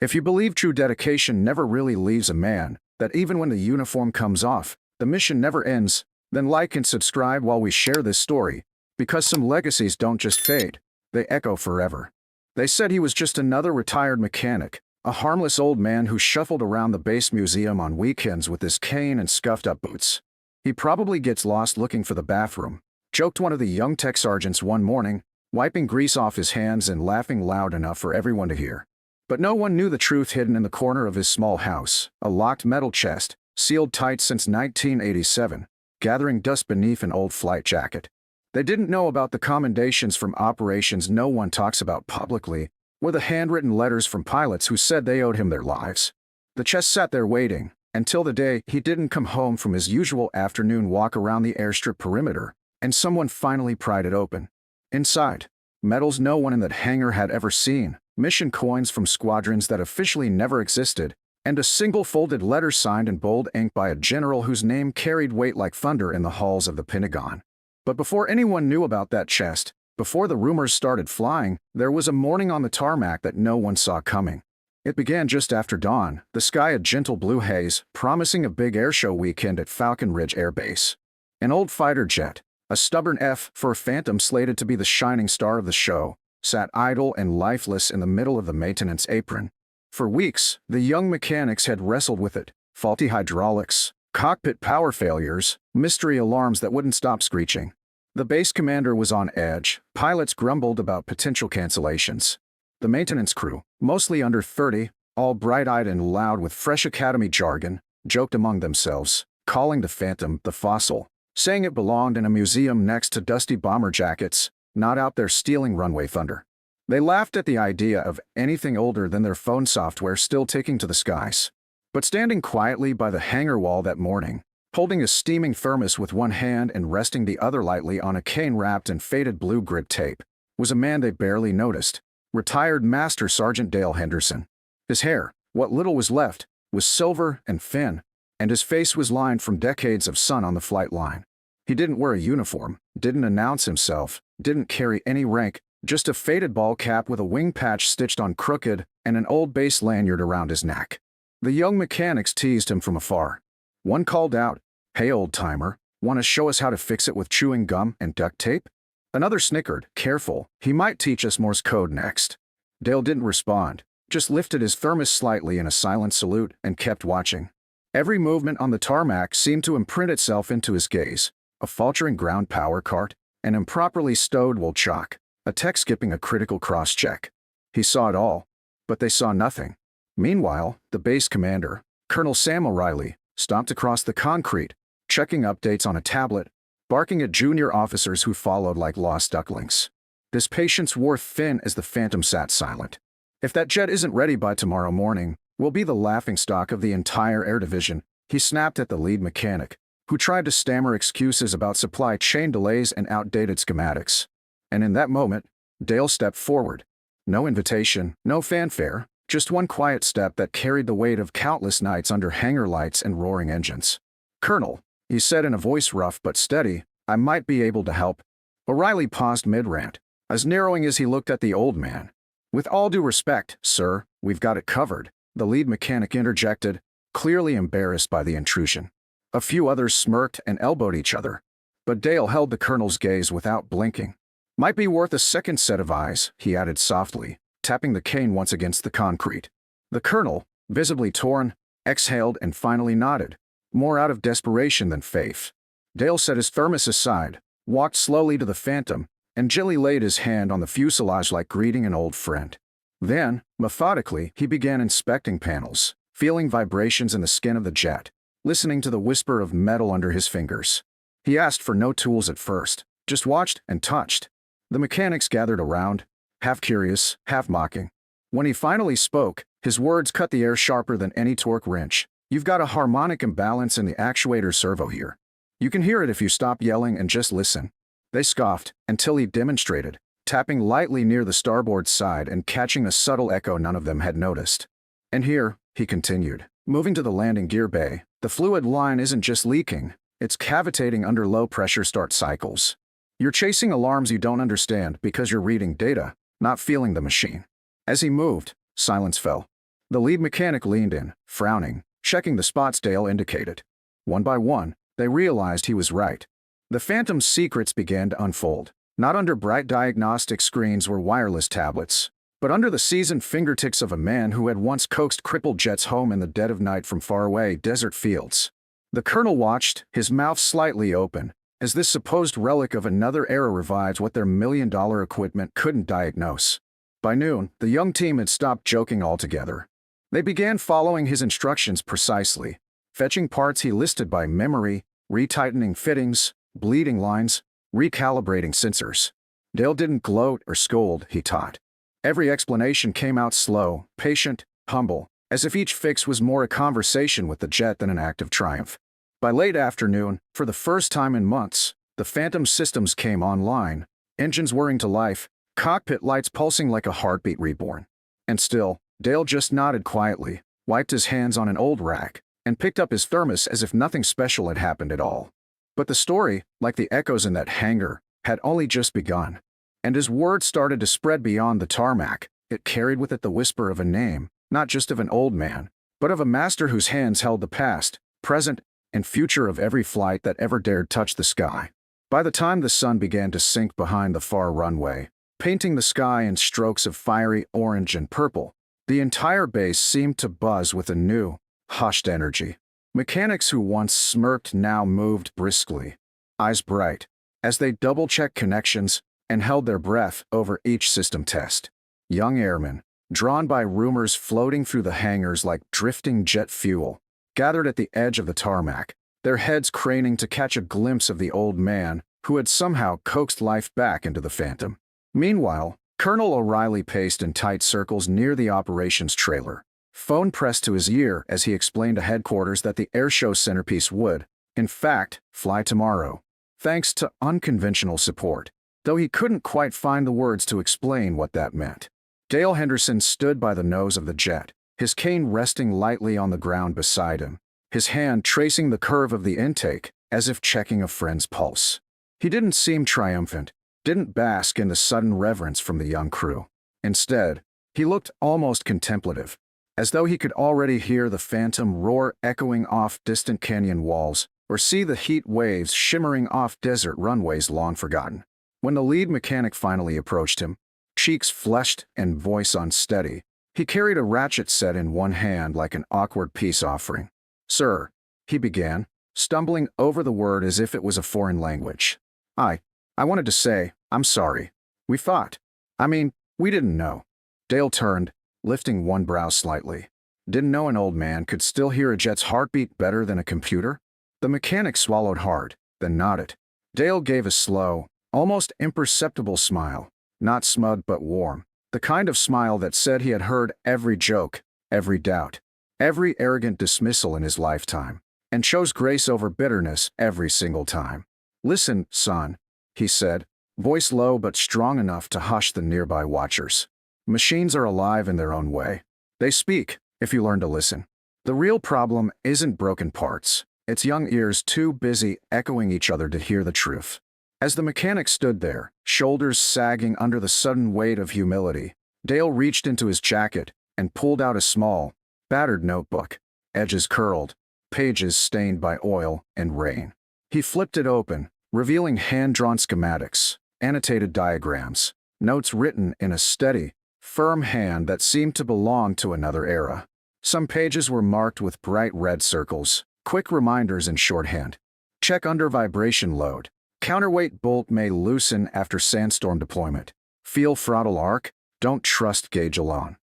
If you believe true dedication never really leaves a man, that even when the uniform comes off, the mission never ends, then like and subscribe while we share this story, because some legacies don't just fade, they echo forever. They said he was just another retired mechanic, a harmless old man who shuffled around the base museum on weekends with his cane and scuffed-up boots. He probably gets lost looking for the bathroom, joked one of the young tech sergeants one morning, wiping grease off his hands and laughing loud enough for everyone to hear. But no one knew the truth hidden in the corner of his small house, a locked metal chest, sealed tight since 1987, gathering dust beneath an old flight jacket. They didn't know about the commendations from operations no one talks about publicly, or the handwritten letters from pilots who said they owed him their lives. The chest sat there waiting, until the day he didn't come home from his usual afternoon walk around the airstrip perimeter, and someone finally pried it open. Inside, medals no one in that hangar had ever seen, mission coins from squadrons that officially never existed, and a single folded letter signed in bold ink by a general whose name carried weight like thunder in the halls of the Pentagon. But before anyone knew about that chest, before the rumors started flying, there was a morning on the tarmac that no one saw coming. It began just after dawn, the sky a gentle blue haze, promising a big airshow weekend at Falcon Ridge Air Base. An old fighter jet, a stubborn F for a Phantom slated to be the shining star of the show, sat idle and lifeless in the middle of the maintenance apron. For weeks, the young mechanics had wrestled with it, faulty hydraulics, cockpit power failures, mystery alarms that wouldn't stop screeching. The base commander was on edge, pilots grumbled about potential cancellations. The maintenance crew, mostly under 30, all bright-eyed and loud with fresh academy jargon, joked among themselves, calling the Phantom the fossil, saying it belonged in a museum next to dusty bomber jackets, not out there stealing runway thunder. They laughed at the idea of anything older than their phone software still ticking to the skies. But standing quietly by the hangar wall that morning, holding a steaming thermos with one hand and resting the other lightly on a cane wrapped in faded blue grit tape, was a man they barely noticed, retired Master Sergeant Dale Henderson. His hair, what little was left, was silver and thin, and his face was lined from decades of sun on the flight line. He didn't wear a uniform, didn't announce himself, didn't carry any rank, just a faded ball cap with a wing patch stitched on crooked and an old base lanyard around his neck. The young mechanics teased him from afar. One called out, "Hey old-timer, want to show us how to fix it with chewing gum and duct tape?" Another snickered, "Careful, he might teach us Morse code next." Dale didn't respond, just lifted his thermos slightly in a silent salute and kept watching. Every movement on the tarmac seemed to imprint itself into his gaze. A faltering ground power cart, an improperly stowed wool chock, a tech skipping a critical cross-check. He saw it all, but they saw nothing. Meanwhile, the base commander, Colonel Sam O'Reilly, stomped across the concrete, checking updates on a tablet, barking at junior officers who followed like lost ducklings. His patience wore thin as the Phantom sat silent. "If that jet isn't ready by tomorrow morning, we'll be the laughingstock of the entire air division," he snapped at the lead mechanic, who tried to stammer excuses about supply chain delays and outdated schematics. And in that moment, Dale stepped forward. No invitation, no fanfare, just one quiet step that carried the weight of countless nights under hangar lights and roaring engines. "Colonel," he said in a voice rough but steady, "I might be able to help." O'Reilly paused mid-rant, as narrowing as he looked at the old man. "With all due respect, sir, we've got it covered," the lead mechanic interjected, clearly embarrassed by the intrusion. A few others smirked and elbowed each other, but Dale held the colonel's gaze without blinking. "Might be worth a second set of eyes," he added softly, tapping the cane once against the concrete. The colonel, visibly torn, exhaled and finally nodded, more out of desperation than faith. Dale set his thermos aside, walked slowly to the Phantom, and gently laid his hand on the fuselage like greeting an old friend. Then, methodically, he began inspecting panels, feeling vibrations in the skin of the jet, listening to the whisper of metal under his fingers. He asked for no tools at first, just watched and touched. The mechanics gathered around, half curious, half mocking. When he finally spoke, his words cut the air sharper than any torque wrench. "You've got a harmonic imbalance in the actuator servo here. You can hear it if you stop yelling and just listen." They scoffed, until he demonstrated, tapping lightly near the starboard side and catching a subtle echo none of them had noticed. "And here," he continued, moving to the landing gear bay, "the fluid line isn't just leaking, it's cavitating under low-pressure start cycles. You're chasing alarms you don't understand because you're reading data, not feeling the machine." As he moved, silence fell. The lead mechanic leaned in, frowning, checking the spots Dale indicated. One by one, they realized he was right. The Phantom's secrets began to unfold. Not under bright diagnostic screens or wireless tablets, but under the seasoned fingertips of a man who had once coaxed crippled jets home in the dead of night from faraway desert fields. The colonel watched, his mouth slightly open, as this supposed relic of another era revived what their million-dollar equipment couldn't diagnose. By noon, the young team had stopped joking altogether. They began following his instructions precisely, fetching parts he listed by memory, retightening fittings, bleeding lines, recalibrating sensors. Dale didn't gloat or scold, he taught. Every explanation came out slow, patient, humble, as if each fix was more a conversation with the jet than an act of triumph. By late afternoon, for the first time in months, the Phantom systems came online, engines whirring to life, cockpit lights pulsing like a heartbeat reborn. And still, Dale just nodded quietly, wiped his hands on an old rack, and picked up his thermos as if nothing special had happened at all. But the story, like the echoes in that hangar, had only just begun. And as word started to spread beyond the tarmac, it carried with it the whisper of a name, not just of an old man, but of a master whose hands held the past, present, and future of every flight that ever dared touch the sky. By the time the sun began to sink behind the far runway, painting the sky in strokes of fiery orange and purple, the entire base seemed to buzz with a new, hushed energy. Mechanics who once smirked now moved briskly, eyes bright, as they double-checked connections and held their breath over each system test. Young airmen, drawn by rumors floating through the hangars like drifting jet fuel, gathered at the edge of the tarmac, their heads craning to catch a glimpse of the old man who had somehow coaxed life back into the Phantom. Meanwhile, Colonel O'Reilly paced in tight circles near the operations trailer, phone pressed to his ear as he explained to headquarters that the airshow centerpiece would, in fact, fly tomorrow, thanks to unconventional support, though he couldn't quite find the words to explain what that meant. Dale Henderson stood by the nose of the jet, his cane resting lightly on the ground beside him, his hand tracing the curve of the intake as if checking a friend's pulse. He didn't seem triumphant, didn't bask in the sudden reverence from the young crew. Instead, he looked almost contemplative, as though he could already hear the Phantom roar echoing off distant canyon walls, or see the heat waves shimmering off desert runways long forgotten. When the lead mechanic finally approached him, cheeks flushed and voice unsteady, he carried a ratchet set in one hand like an awkward peace offering. "Sir," he began, stumbling over the word as if it was a foreign language. I wanted to say, I'm sorry. We didn't know." Dale turned, lifting one brow slightly. Didn't know an old man could still hear a jet's heartbeat better than a computer? The mechanic swallowed hard, then nodded. Dale gave a slow, almost imperceptible smile, not smug but warm, the kind of smile that said he had heard every joke, every doubt, every arrogant dismissal in his lifetime, and chose grace over bitterness every single time. "Listen, son," he said, voice low but strong enough to hush the nearby watchers. "Machines are alive in their own way. They speak, if you learn to listen. The real problem isn't broken parts. It's young ears too busy echoing each other to hear the truth." As the mechanic stood there, shoulders sagging under the sudden weight of humility, Dale reached into his jacket and pulled out a small, battered notebook, edges curled, pages stained by oil and rain. He flipped it open, revealing hand-drawn schematics, annotated diagrams, notes written in a steady, firm hand that seemed to belong to another era. Some pages were marked with bright red circles, quick reminders in shorthand. "Check under vibration load. Counterweight bolt may loosen after sandstorm deployment. Feel throttle arc. Don't trust gauge alone."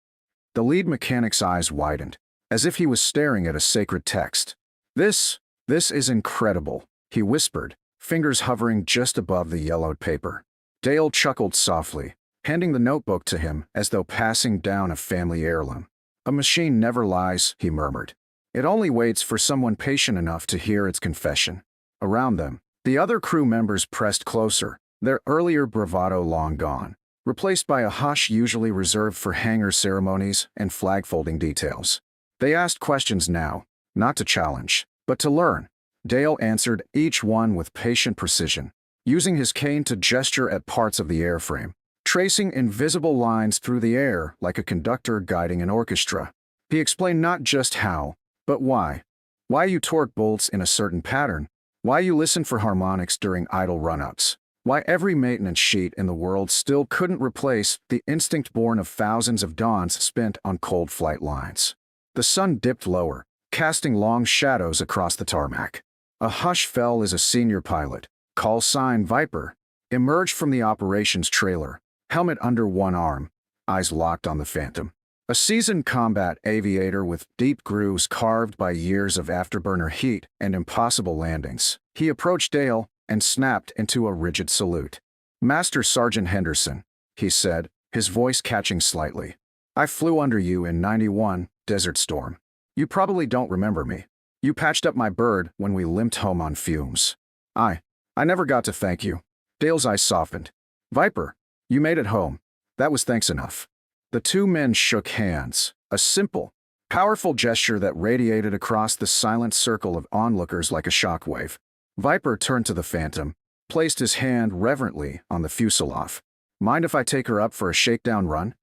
The lead mechanic's eyes widened, as if he was staring at a sacred text. This is incredible," he whispered, fingers hovering just above the yellowed paper. Dale chuckled softly, handing the notebook to him as though passing down a family heirloom. "A machine never lies," he murmured. "It only waits for someone patient enough to hear its confession." Around them, the other crew members pressed closer, their earlier bravado long gone, replaced by a hush usually reserved for hangar ceremonies and flag-folding details. They asked questions now, not to challenge, but to learn. Dale answered each one with patient precision, using his cane to gesture at parts of the airframe, tracing invisible lines through the air like a conductor guiding an orchestra. He explained not just how, but why. Why you torque bolts in a certain pattern. Why you listen for harmonics during idle run-ups. Why every maintenance sheet in the world still couldn't replace the instinct born of thousands of dawns spent on cold flight lines. The sun dipped lower, casting long shadows across the tarmac. A hush fell as a senior pilot, call sign Viper, emerged from the operations trailer, helmet under one arm, eyes locked on the Phantom. A seasoned combat aviator with deep grooves carved by years of afterburner heat and impossible landings, he approached Dale and snapped into a rigid salute. "Master Sergeant Henderson," he said, his voice catching slightly. "I flew under you in '91, Desert Storm. You probably don't remember me. You patched up my bird when we limped home on fumes. I never got to thank you." Dale's eyes softened. "Viper, you made it home. That was thanks enough." The two men shook hands, a simple, powerful gesture that radiated across the silent circle of onlookers like a shockwave. Viper turned to the Phantom, placed his hand reverently on the fuselage. "Mind if I take her up for a shakedown run?"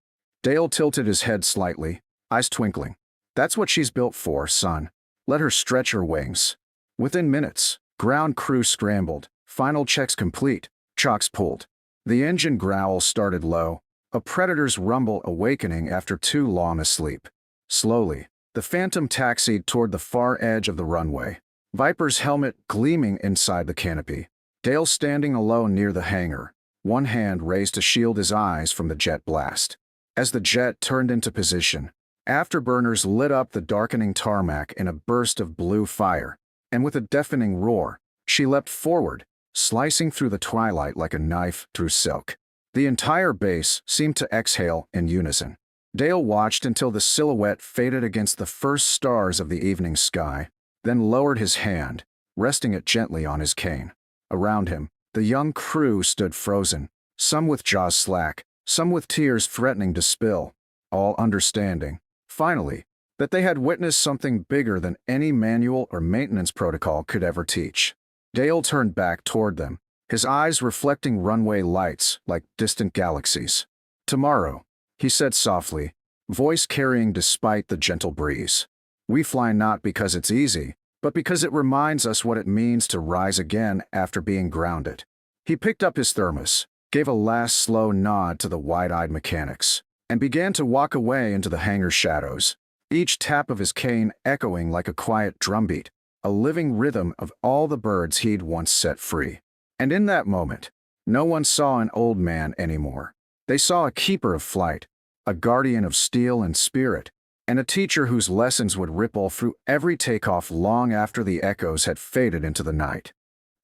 Dale tilted his head slightly, eyes twinkling. "That's what she's built for, son. Let her stretch her wings." Within minutes, ground crew scrambled, final checks complete, chocks pulled. The engine growl started low, a predator's rumble awakening after too long a sleep. Slowly, the Phantom taxied toward the far edge of the runway, Viper's helmet gleaming inside the canopy. Dale standing alone near the hangar, one hand raised to shield his eyes from the jet blast. As the jet turned into position, afterburners lit up the darkening tarmac in a burst of blue fire, and with a deafening roar, she leapt forward, slicing through the twilight like a knife through silk. The entire base seemed to exhale in unison. Dale watched until the silhouette faded against the first stars of the evening sky, then lowered his hand, resting it gently on his cane. Around him, the young crew stood frozen, some with jaws slack, some with tears threatening to spill, all understanding, finally, that they had witnessed something bigger than any manual or maintenance protocol could ever teach. Dale turned back toward them, his eyes reflecting runway lights like distant galaxies. "Tomorrow," he said softly, voice carrying despite the gentle breeze. "We fly not because it's easy, but because it reminds us what it means to rise again after being grounded." He picked up his thermos, gave a last slow nod to the wide-eyed mechanics, and began to walk away into the hangar shadows, each tap of his cane echoing like a quiet drumbeat, a living rhythm of all the birds he'd once set free. And in that moment, no one saw an old man anymore. They saw a keeper of flight, a guardian of steel and spirit, and a teacher whose lessons would ripple through every takeoff long after the echoes had faded into the night.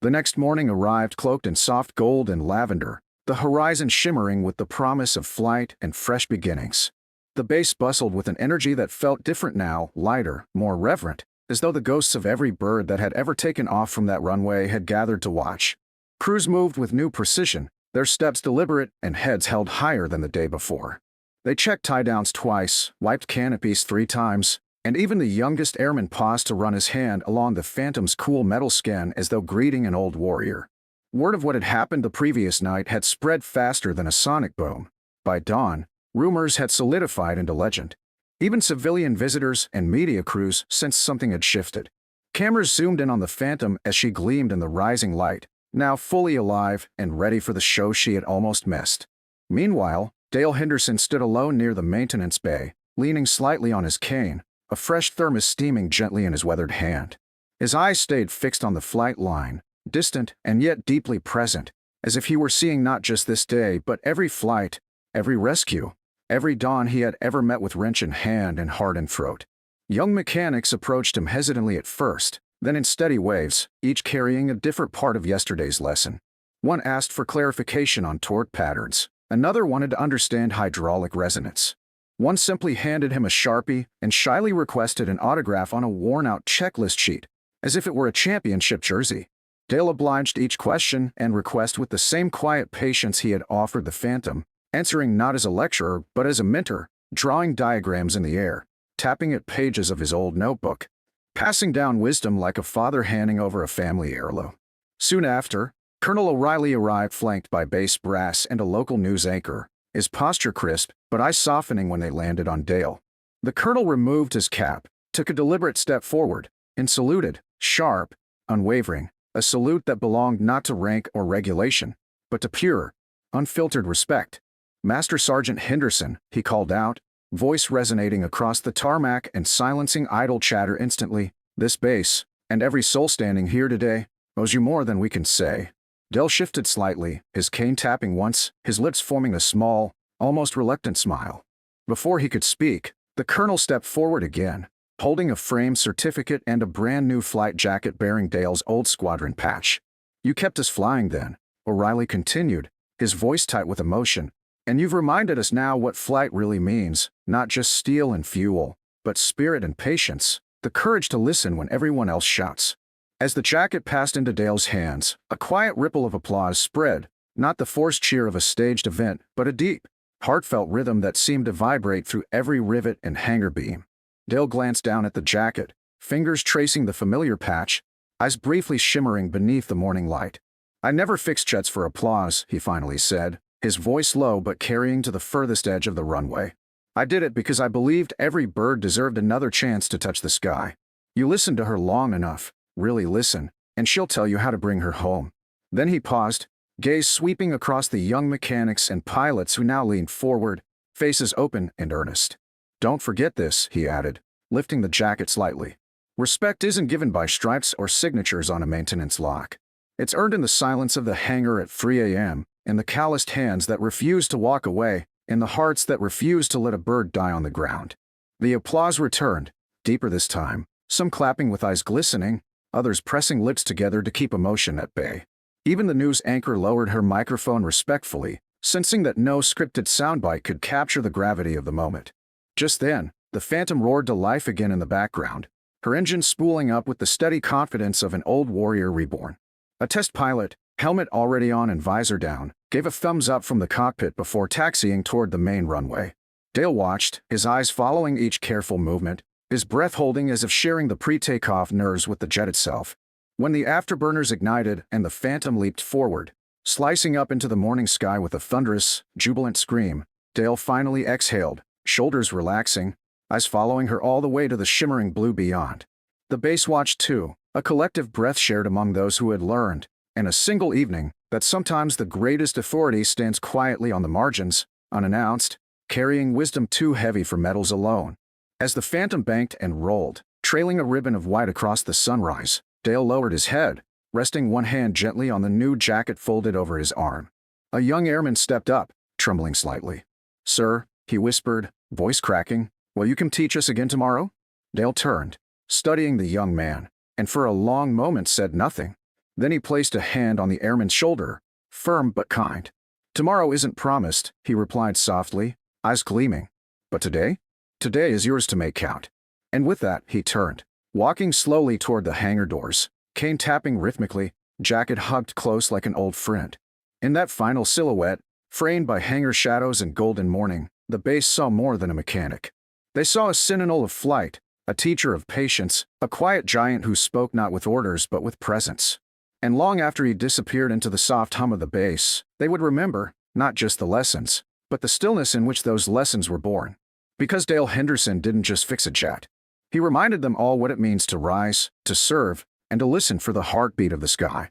The next morning arrived cloaked in soft gold and lavender, the horizon shimmering with the promise of flight and fresh beginnings. The base bustled with an energy that felt different now, lighter, more reverent, as though the ghosts of every bird that had ever taken off from that runway had gathered to watch. Crews moved with new precision, their steps deliberate and heads held higher than the day before. They checked tie-downs twice, wiped canopies 3 times, and even the youngest airman paused to run his hand along the Phantom's cool metal skin as though greeting an old warrior. Word of what had happened the previous night had spread faster than a sonic boom. By dawn, rumors had solidified into legend. Even civilian visitors and media crews sensed something had shifted. Cameras zoomed in on the Phantom as she gleamed in the rising light, now fully alive and ready for the show she had almost missed. Meanwhile, Dale Henderson stood alone near the maintenance bay, leaning slightly on his cane, a fresh thermos steaming gently in his weathered hand. His eyes stayed fixed on the flight line, distant and yet deeply present, as if he were seeing not just this day but every flight, every rescue, every dawn he had ever met with wrench in hand and heart in throat. Young mechanics approached him hesitantly at first, then in steady waves, each carrying a different part of yesterday's lesson. One asked for clarification on torque patterns, another wanted to understand hydraulic resonance. One simply handed him a Sharpie and shyly requested an autograph on a worn-out checklist sheet, as if it were a championship jersey. Dale obliged each question and request with the same quiet patience he had offered the Phantom, answering not as a lecturer but as a mentor, drawing diagrams in the air, tapping at pages of his old notebook, passing down wisdom like a father handing over a family heirloom. Soon after, Colonel O'Reilly arrived flanked by base brass and a local news anchor, his posture crisp but eyes softening when they landed on Dale. The colonel removed his cap, took a deliberate step forward, and saluted, sharp, unwavering, a salute that belonged not to rank or regulation, but to pure, unfiltered respect. "Master Sergeant Henderson," he called out, voice resonating across the tarmac and silencing idle chatter instantly, "this base, and every soul standing here today, owes you more than we can say." Dell shifted slightly, his cane tapping once, his lips forming a small, almost reluctant smile. Before he could speak, the colonel stepped forward again, holding a framed certificate and a brand-new flight jacket bearing Dale's old squadron patch. "You kept us flying then," O'Reilly continued, his voice tight with emotion, "and you've reminded us now what flight really means, not just steel and fuel, but spirit and patience, the courage to listen when everyone else shouts." As the jacket passed into Dale's hands, a quiet ripple of applause spread, not the forced cheer of a staged event, but a deep, heartfelt rhythm that seemed to vibrate through every rivet and hanger beam. Dale glanced down at the jacket, fingers tracing the familiar patch, eyes briefly shimmering beneath the morning light. "I never fixed jets for applause," he finally said, his voice low but carrying to the furthest edge of the runway. "I did it because I believed every bird deserved another chance to touch the sky. You listen to her long enough, really listen, and she'll tell you how to bring her home." Then he paused, gaze sweeping across the young mechanics and pilots who now leaned forward, faces open and earnest. "Don't forget this," he added, lifting the jacket slightly. "Respect isn't given by stripes or signatures on a maintenance lock. It's earned in the silence of the hangar at 3 a.m., in the calloused hands that refuse to walk away, in the hearts that refuse to let a bird die on the ground." The applause returned, deeper this time, some clapping with eyes glistening, others pressing lips together to keep emotion at bay. Even the news anchor lowered her microphone respectfully, sensing that no scripted soundbite could capture the gravity of the moment. Just then, the Phantom roared to life again in the background, her engine spooling up with the steady confidence of an old warrior reborn. A test pilot, helmet already on and visor down, gave a thumbs up from the cockpit before taxiing toward the main runway. Dale watched, his eyes following each careful movement, his breath holding as if sharing the pre-takeoff nerves with the jet itself. When the afterburners ignited and the Phantom leaped forward, slicing up into the morning sky with a thunderous, jubilant scream, Dale finally exhaled, shoulders relaxing, eyes following her all the way to the shimmering blue beyond. The base watched too, a collective breath shared among those who had learned, in a single evening, that sometimes the greatest authority stands quietly on the margins, unannounced, carrying wisdom too heavy for metals alone. As the Phantom banked and rolled, trailing a ribbon of white across the sunrise, Dale lowered his head, resting one hand gently on the new jacket folded over his arm. A young airman stepped up, trembling slightly. "Sir," he whispered, voice cracking, "will you come teach us again tomorrow?" Dale turned, studying the young man, and for a long moment said nothing. Then he placed a hand on the airman's shoulder, firm but kind. "Tomorrow isn't promised," he replied softly, eyes gleaming. "But today? Today is yours to make count." And with that, he turned, walking slowly toward the hangar doors, cane tapping rhythmically, jacket hugged close like an old friend. In that final silhouette, framed by hangar shadows and golden morning, the base saw more than a mechanic. They saw a sentinel of flight, a teacher of patience, a quiet giant who spoke not with orders but with presence. And long after he disappeared into the soft hum of the base, they would remember, not just the lessons, but the stillness in which those lessons were born. Because Dale Henderson didn't just fix a jet. He reminded them all what it means to rise, to serve, and to listen for the heartbeat of the sky.